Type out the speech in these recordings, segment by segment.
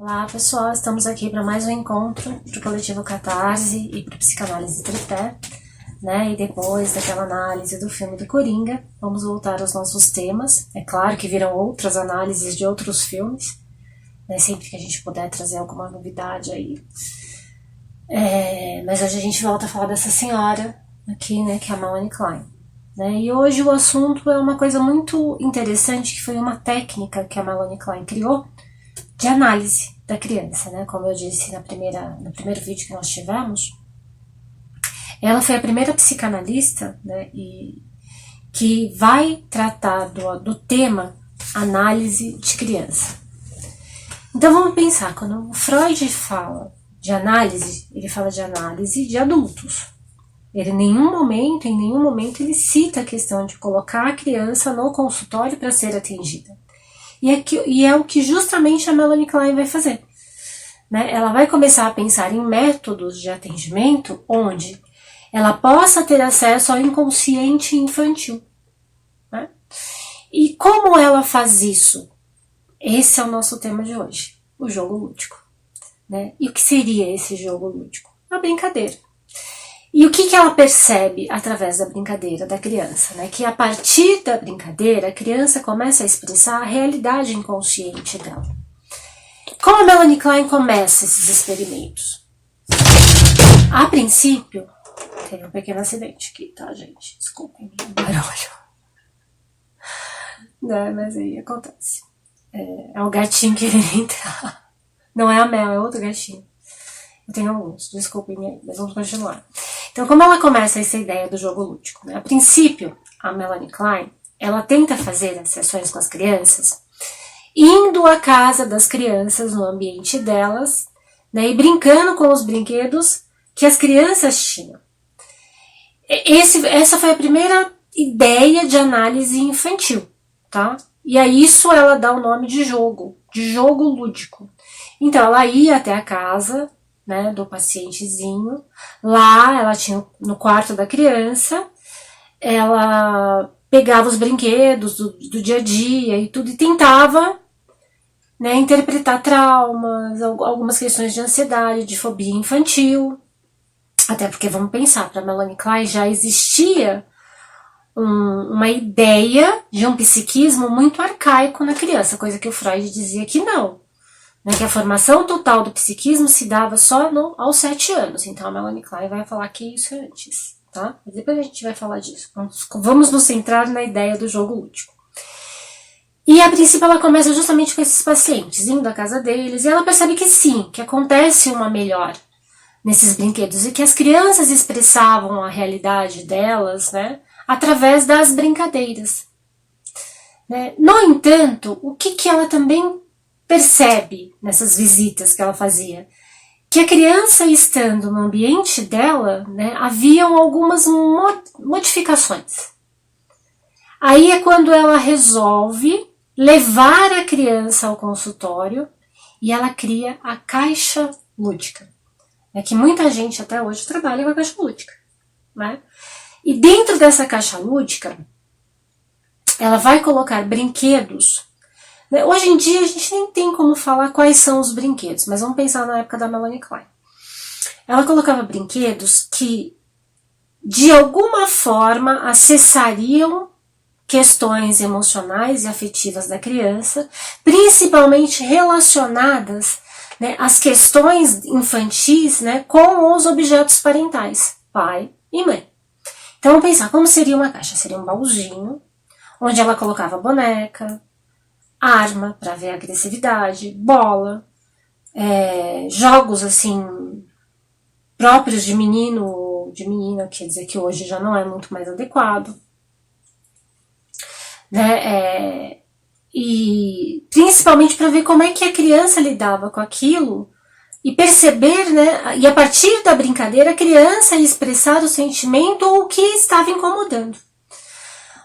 Olá pessoal, estamos aqui para mais um encontro para o Coletivo Catarse e para o Psicanálise Tripé, né? E depois daquela análise do filme do Coringa, vamos voltar aos nossos temas. É claro que virão outras análises de outros filmes, né? Sempre que a gente puder trazer alguma novidade aí. Mas hoje a gente volta a falar dessa senhora aqui, né? Que é a Melanie Klein. Né? E hoje o assunto é uma coisa muito interessante, que foi uma técnica que a Melanie Klein criou, de análise da criança, né? Como eu disse no primeiro vídeo que nós tivemos, ela foi a primeira psicanalista, né, que vai tratar do tema análise de criança. Então vamos pensar, quando o Freud fala de análise, ele fala de análise de adultos. Ele em nenhum momento ele cita a questão de colocar a criança no consultório para ser atendida. E é o que justamente a Melanie Klein vai fazer. Né? Ela vai começar a pensar em métodos de atendimento onde ela possa ter acesso ao inconsciente infantil. Né? E como ela faz isso? Esse é o nosso tema de hoje, o jogo lúdico. Né? E o que seria esse jogo lúdico? A brincadeira. E o que ela percebe através da brincadeira da criança? Né? Que a partir da brincadeira, a criança começa a expressar a realidade inconsciente dela. Como a Melanie Klein começa esses experimentos? A princípio, teve um pequeno acidente aqui, tá, gente? Desculpem o barulho. Né, mas aí acontece. É o gatinho querendo entrar. Não é a Mel, é outro gatinho. Eu tenho alguns, desculpem aí, mas vamos continuar. Então, como ela começa essa ideia do jogo lúdico? Né? A princípio, a Melanie Klein, ela tenta fazer as sessões com as crianças, indo à casa das crianças, no ambiente delas, né, e brincando com os brinquedos que as crianças tinham. Essa foi a primeira ideia de análise infantil, tá? E a isso ela dá o nome de jogo lúdico. Então, ela ia até a casa, né, do pacientezinho. Lá ela tinha no quarto da criança, ela pegava os brinquedos do dia a dia e tudo e tentava, né, interpretar traumas, algumas questões de ansiedade, de fobia infantil. Até porque, vamos pensar, para Melanie Klein já existia uma ideia de um psiquismo muito arcaico na criança, coisa que o Freud dizia que não. Né, que a formação total do psiquismo se dava só aos 7 anos. Então a Melanie Klein vai falar que isso é antes, tá? Mas depois a gente vai falar disso. Vamos nos centrar na ideia do jogo lúdico. E a princípio ela começa justamente com esses pacientes, indo à casa deles, e ela percebe que sim, que acontece uma melhora nesses brinquedos, e que as crianças expressavam a realidade delas, né, através das brincadeiras. Né? No entanto, o que ela também percebe nessas visitas que ela fazia? Que a criança estando no ambiente dela, né, haviam algumas modificações. Aí é quando ela resolve levar a criança ao consultório e ela cria a caixa lúdica. É que muita gente até hoje trabalha com a caixa lúdica. Né? E dentro dessa caixa lúdica, ela vai colocar brinquedos. Hoje em dia a gente nem tem como falar quais são os brinquedos, mas vamos pensar na época da Melanie Klein. Ela colocava brinquedos que, de alguma forma, acessariam questões emocionais e afetivas da criança, principalmente relacionadas, né, às questões infantis, né, com os objetos parentais, pai e mãe. Então vamos pensar, como seria uma caixa? Seria um baúzinho, onde ela colocava boneca, arma para ver a agressividade, bola, jogos assim próprios de menino ou de menina, quer dizer que hoje já não é muito mais adequado. Né? E principalmente para ver como é que a criança lidava com aquilo e perceber, né? E a partir da brincadeira a criança ia expressar o sentimento ou o que estava incomodando.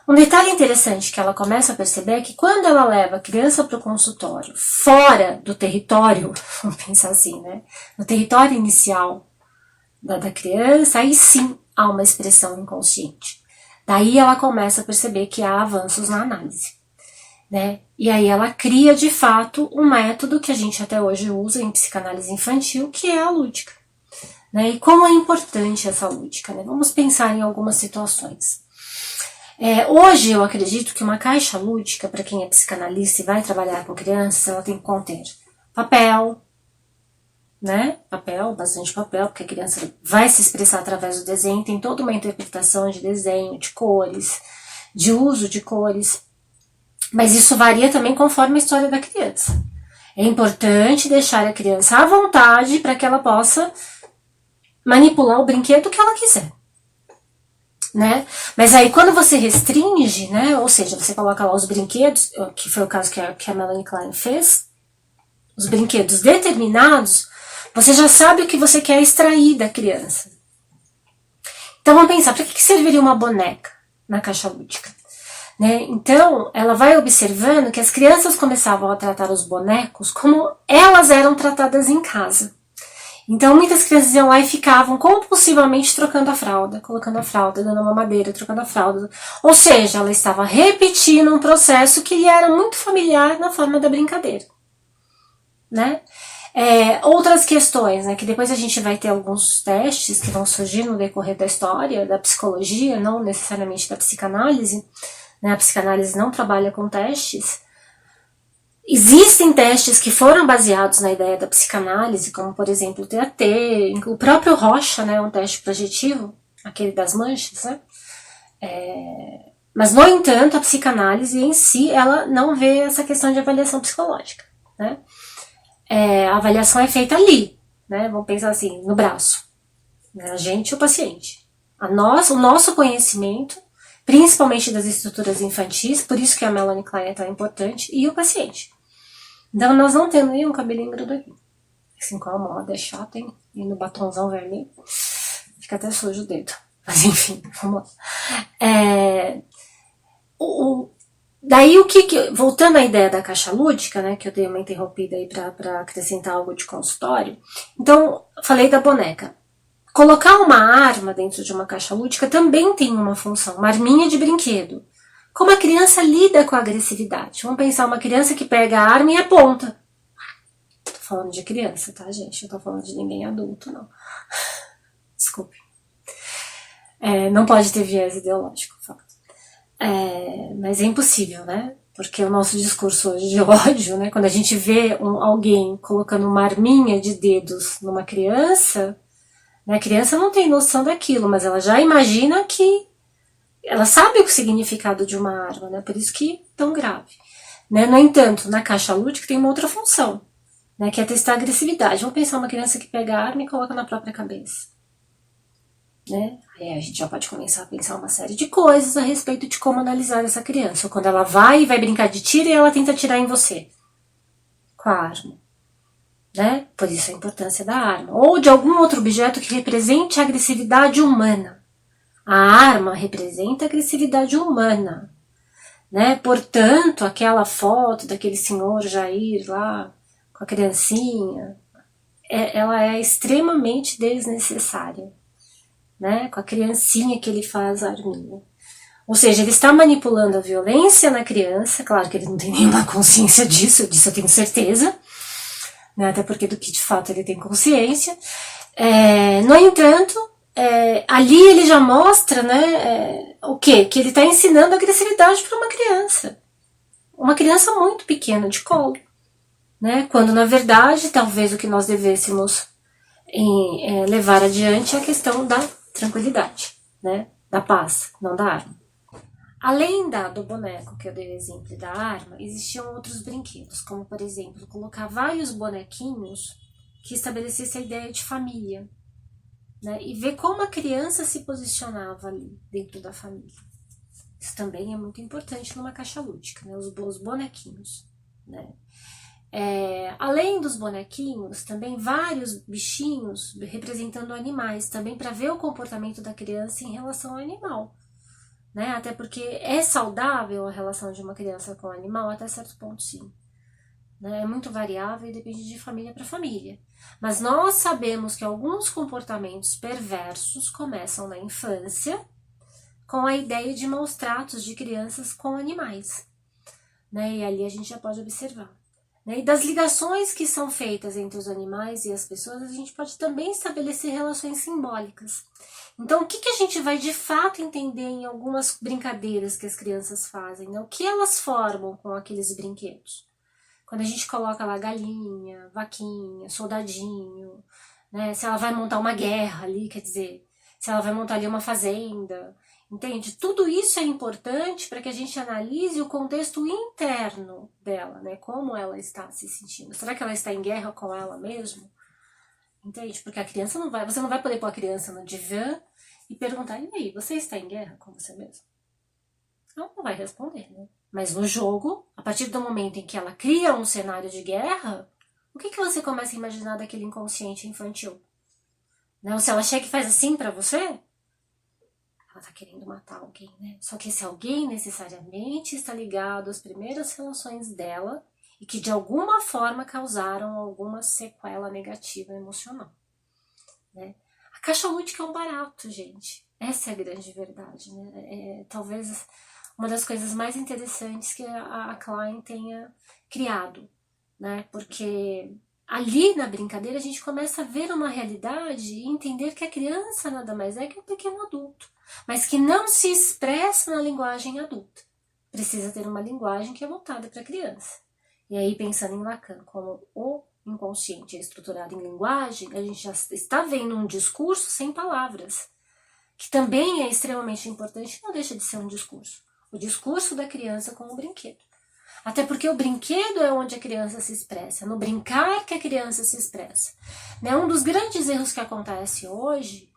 Um detalhe interessante que ela começa a perceber é que quando ela leva a criança para o consultório fora do território, vamos pensar assim, né? No território inicial da criança, aí sim há uma expressão inconsciente. Daí ela começa a perceber que há avanços na análise. né? E aí ela cria de fato um método que a gente até hoje usa em psicanálise infantil, que é a lúdica, né? E como é importante essa lúdica, né? Vamos pensar em algumas situações. Hoje eu acredito que uma caixa lúdica, para quem é psicanalista e vai trabalhar com crianças, ela tem que conter papel, né? Papel, bastante papel, porque a criança vai se expressar através do desenho, tem toda uma interpretação de desenho, de cores, de uso de cores, mas isso varia também conforme a história da criança. É importante deixar a criança à vontade para que ela possa manipular o brinquedo que ela quiser, né? Mas aí quando você restringe, né? Ou seja, você coloca lá os brinquedos, que foi o caso que a Melanie Klein fez, os brinquedos determinados, você já sabe o que você quer extrair da criança. Então vamos pensar, para que serviria uma boneca na caixa lúdica? Né? Então ela vai observando que as crianças começavam a tratar os bonecos como elas eram tratadas em casa. Então muitas crianças iam lá e ficavam compulsivamente trocando a fralda, colocando a fralda, dando uma mamadeira, trocando a fralda. Ou seja, ela estava repetindo um processo que lhe era muito familiar na forma da brincadeira, né? Outras questões, né, que depois a gente vai ter alguns testes que vão surgir no decorrer da história, da psicologia, não necessariamente da psicanálise, né, a psicanálise não trabalha com testes. Existem testes que foram baseados na ideia da psicanálise, como por exemplo o TAT, o próprio Rocha, né, um teste projetivo, aquele das manchas, né? Mas no entanto a psicanálise em si, ela não vê essa questão de avaliação psicológica, né? A avaliação é feita ali, né? Vamos pensar assim, no braço, né? A gente e o paciente. O nosso conhecimento, principalmente das estruturas infantis, por isso que a Melanie Klein é tão importante, e o paciente. Então nós não temos nenhum cabelinho grudadinho. Se incomoda, é chato, hein? E no batonzão vermelho, fica até sujo o dedo. Mas enfim, vamos lá. Daí voltando à ideia da caixa lúdica, né, que eu dei uma interrompida aí para acrescentar algo de consultório. Então, falei da boneca. Colocar uma arma dentro de uma caixa lúdica também tem uma função, uma arminha de brinquedo. Como a criança lida com a agressividade? Vamos pensar uma criança que pega a arma e aponta. Tô falando de criança, tá, gente? Não tô falando de ninguém adulto, não. Desculpe. Não pode ter viés ideológico, fato. Mas é impossível, né? Porque o nosso discurso hoje de ódio, né? Quando a gente vê alguém colocando uma arminha de dedos numa criança, né? A criança não tem noção daquilo, mas ela já imagina que ela sabe o significado de uma arma, né? Por isso que é tão grave. Né? No entanto, na caixa lúdica tem uma outra função, né? Que é testar a agressividade. Vamos pensar uma criança que pega a arma e coloca na própria cabeça. Né? Aí a gente já pode começar a pensar uma série de coisas a respeito de como analisar essa criança. Ou quando ela vai brincar de tiro e ela tenta atirar em você com a arma. Né? Por isso a importância da arma. Ou de algum outro objeto que represente a agressividade humana. A arma representa a agressividade humana. Né? Portanto, aquela foto daquele senhor Jair lá com a criancinha, ela é extremamente desnecessária. Né, com a criancinha que ele faz a arminha. Ou seja, ele está manipulando a violência na criança, claro que ele não tem nenhuma consciência disso eu tenho certeza, né, até porque do que de fato ele tem consciência. No entanto, ali ele já mostra, né, o quê? Que ele está ensinando agressividade para uma criança muito pequena, de colo. Né, quando na verdade, talvez o que nós devêssemos levar adiante é a questão da tranquilidade, né? Da paz, não da arma. Além do boneco, que eu dei o exemplo da arma, existiam outros brinquedos, como por exemplo, colocar vários bonequinhos que estabelecesse a ideia de família, né? E ver como a criança se posicionava ali dentro da família. Isso também é muito importante numa caixa lúdica, né? Os bonequinhos, né? Além dos bonequinhos, também vários bichinhos representando animais, também para ver o comportamento da criança em relação ao animal. Né? Até porque é saudável a relação de uma criança com o animal, até certo ponto sim. Né? É muito variável e depende de família para família. Mas nós sabemos que alguns comportamentos perversos começam na infância com a ideia de maus tratos de crianças com animais. né? E ali a gente já pode observar. Né? E das ligações que são feitas entre os animais e as pessoas, a gente pode também estabelecer relações simbólicas. Então, o que, que a gente vai de fato entender em algumas brincadeiras que as crianças fazem? Né? O que elas formam com aqueles brinquedos? Quando a gente coloca lá galinha, vaquinha, soldadinho, né? Se ela vai montar uma guerra ali, quer dizer, se ela vai montar ali uma fazenda, entende? Tudo isso é importante para que a gente analise o contexto interno dela, né? Como ela está se sentindo. Será que ela está em guerra com ela mesmo? Entende? Porque a criança não vai, você não vai poder pôr a criança no divã e perguntar, e aí, você está em guerra com você mesmo? Ela não vai responder, né? Mas no jogo, a partir do momento em que ela cria um cenário de guerra, o que, que você começa a imaginar daquele inconsciente infantil? Né? Ou se ela chega e faz assim pra você, ela tá querendo matar alguém, né? Só que esse alguém necessariamente está ligado às primeiras relações dela e que de alguma forma causaram alguma sequela negativa emocional, né? A caixa lúdica é um barato, gente. Essa é a grande verdade, né? Talvez uma das coisas mais interessantes que a Klein tenha criado, né? Porque ali na brincadeira a gente começa a ver uma realidade e entender que a criança nada mais é que um pequeno adulto, mas que não se expressa na linguagem adulta. Precisa ter uma linguagem que é voltada para a criança. E aí, pensando em Lacan como o inconsciente é estruturado em linguagem, a gente já está vendo um discurso sem palavras, que também é extremamente importante, não deixa de ser um discurso. O discurso da criança com o brinquedo. Até porque o brinquedo é onde a criança se expressa, no brincar que a criança se expressa. Né? Um dos grandes erros que acontece hoje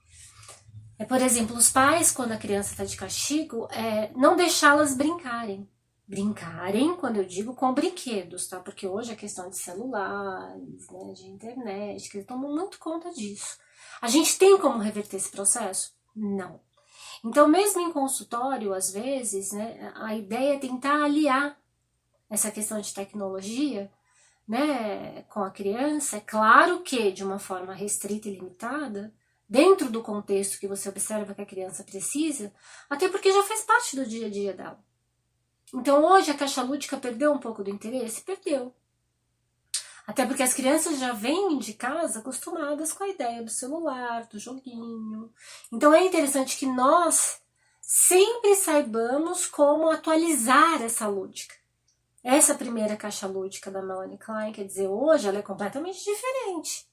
é, por exemplo, os pais, quando a criança está de castigo, não deixá-las brincarem. Brincarem, quando eu digo, com brinquedos, tá? Porque hoje a questão de celulares, né, de internet, que eles tomam muito conta disso. A gente tem como reverter esse processo? Não. Então, mesmo em consultório, às vezes, né, a ideia é tentar aliar essa questão de tecnologia, né, com a criança. É claro que de uma forma restrita e limitada, dentro do contexto que você observa que a criança precisa, até porque já faz parte do dia a dia dela. Então hoje a caixa lúdica perdeu um pouco do interesse? Perdeu. Até porque as crianças já vêm de casa acostumadas com a ideia do celular, do joguinho. Então é interessante que nós sempre saibamos como atualizar essa lúdica. Essa primeira caixa lúdica da Melanie Klein, quer dizer, hoje ela é completamente diferente.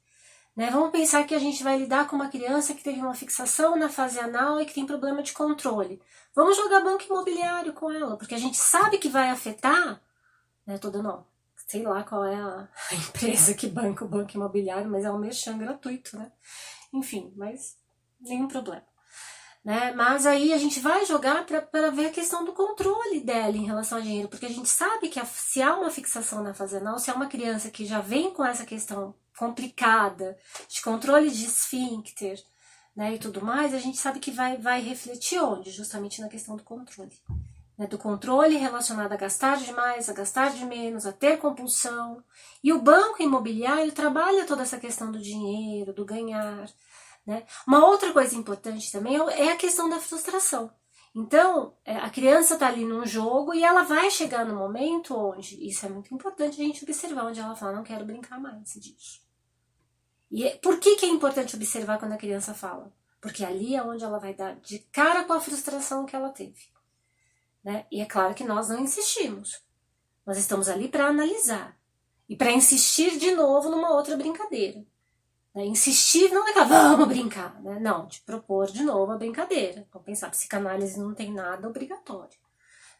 Né? Vamos pensar que a gente vai lidar com uma criança que teve uma fixação na fase anal e que tem problema de controle. Vamos jogar banco imobiliário com ela, porque a gente sabe que vai afetar, né, todo não, sei lá qual é a empresa que banca o banco imobiliário, mas é um merchan gratuito, né? Enfim, mas nenhum problema. Né? Mas aí a gente vai jogar para ver a questão do controle dela em relação ao dinheiro, porque a gente sabe que se há uma fixação na fase anal, se há uma criança que já vem com essa questão complicada de controle de esfíncter, né, e tudo mais, a gente sabe que vai refletir onde? Justamente na questão do controle. Né, do controle relacionado a gastar demais, a gastar de menos, a ter compulsão. E o banco imobiliário trabalha toda essa questão do dinheiro, do ganhar. Né? Uma outra coisa importante também é a questão da frustração. Então, a criança está ali num jogo e ela vai chegar no momento onde, isso é muito importante a gente observar, onde ela fala, não quero brincar mais disso. E por que é importante observar quando a criança fala? Porque ali é onde ela vai dar de cara com a frustração que ela teve. Né? E é claro que nós não insistimos. Nós estamos ali para analisar. E para insistir de novo numa outra brincadeira. Né? Insistir não é que vamos brincar, né? Não, de propor de novo a brincadeira. Vamos pensar, psicanálise não tem nada obrigatório.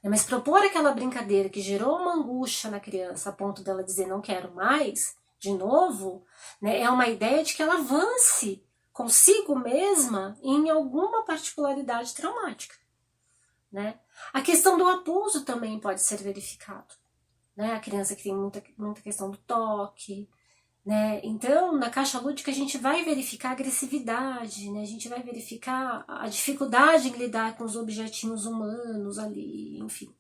Mas propor aquela brincadeira que gerou uma angústia na criança a ponto dela dizer não quero mais, de novo, né, é uma ideia de que ela avance consigo mesma em alguma particularidade traumática. Né? A questão do abuso também pode ser verificado. Né? A criança que tem muita questão do toque. Né? Então, na caixa lúdica, a gente vai verificar a agressividade, né? A gente vai verificar a dificuldade em lidar com os objetinhos humanos ali, enfim.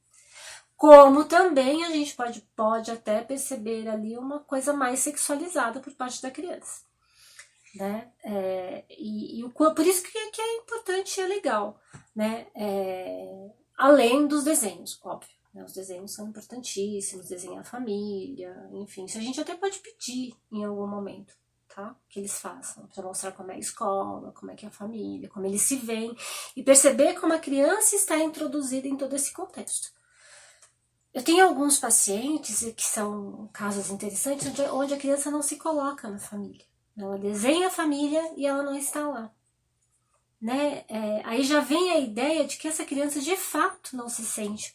Como também a gente pode até perceber ali uma coisa mais sexualizada por parte da criança. Né? Por isso que é importante e é legal. Né? Além dos desenhos, óbvio. né? Os desenhos são importantíssimos, desenhar a família, enfim, isso a gente até pode pedir em algum momento, tá? Que eles façam, para mostrar como é a escola, como é que é a família, como eles se veem, e perceber como a criança está introduzida em todo esse contexto. Eu tenho alguns pacientes que são casos interessantes onde a criança não se coloca na família. Ela desenha a família e ela não está lá. Né? Aí já vem a ideia de que essa criança de fato não se sente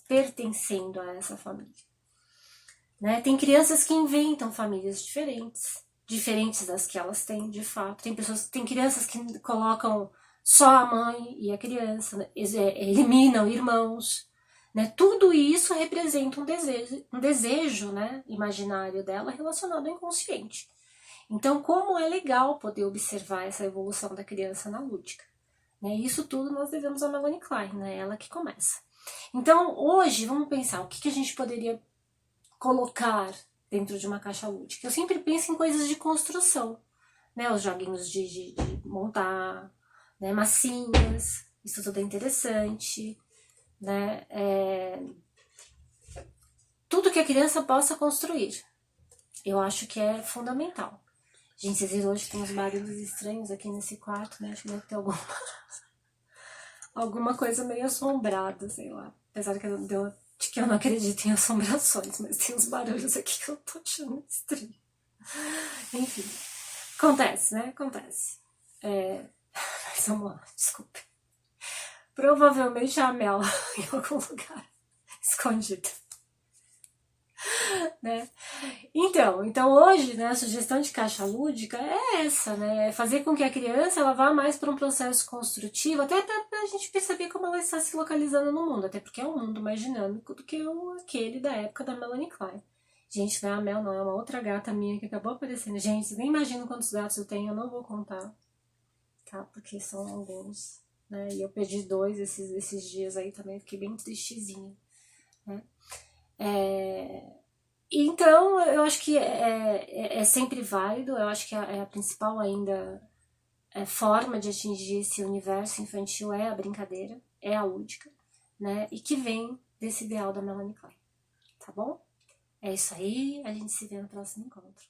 pertencendo a essa família. Né? Tem crianças que inventam famílias diferentes das que elas têm de fato. Tem crianças que colocam só a mãe e a criança, né? Eliminam irmãos. Né? Tudo isso representa um desejo, né, imaginário dela relacionado ao inconsciente. Então, como é legal poder observar essa evolução da criança na lúdica. Né? Isso tudo nós devemos a Melanie Klein, né? Ela que começa. Então, hoje, vamos pensar o que a gente poderia colocar dentro de uma caixa lúdica. Eu sempre penso em coisas de construção, né? Os joguinhos de montar, né? Massinhas, isso tudo é interessante. Né? Tudo que a criança possa construir, eu acho que é fundamental. Gente, vocês viram hoje tem uns barulhos estranhos aqui nesse quarto, né? Acho que deve ter alguma coisa meio assombrada, sei lá. Apesar de que eu não acredito em assombrações, mas tem uns barulhos aqui que eu tô achando estranho. Enfim, acontece, né? Acontece. Mas vamos lá, desculpe. Provavelmente a Mel em algum lugar escondido. Né? Então hoje, né, a sugestão de caixa lúdica é essa, né? É fazer com que a criança ela vá mais para um processo construtivo, até para a gente perceber como ela está se localizando no mundo, até porque é um mundo mais dinâmico do que aquele da época da Melanie Klein. Gente, não é a Mel, não, é uma outra gata minha que acabou aparecendo. Gente, nem imagino quantos gatos eu tenho, eu não vou contar, tá? Porque são alguns, né? E eu perdi 2 esses dias aí também, fiquei bem tristezinha, né? Então, eu acho que é sempre válido, eu acho que a principal ainda forma de atingir esse universo infantil é a brincadeira, é a lúdica, né? E que vem desse ideal da Melanie Klein, tá bom? É isso aí, a gente se vê no próximo encontro.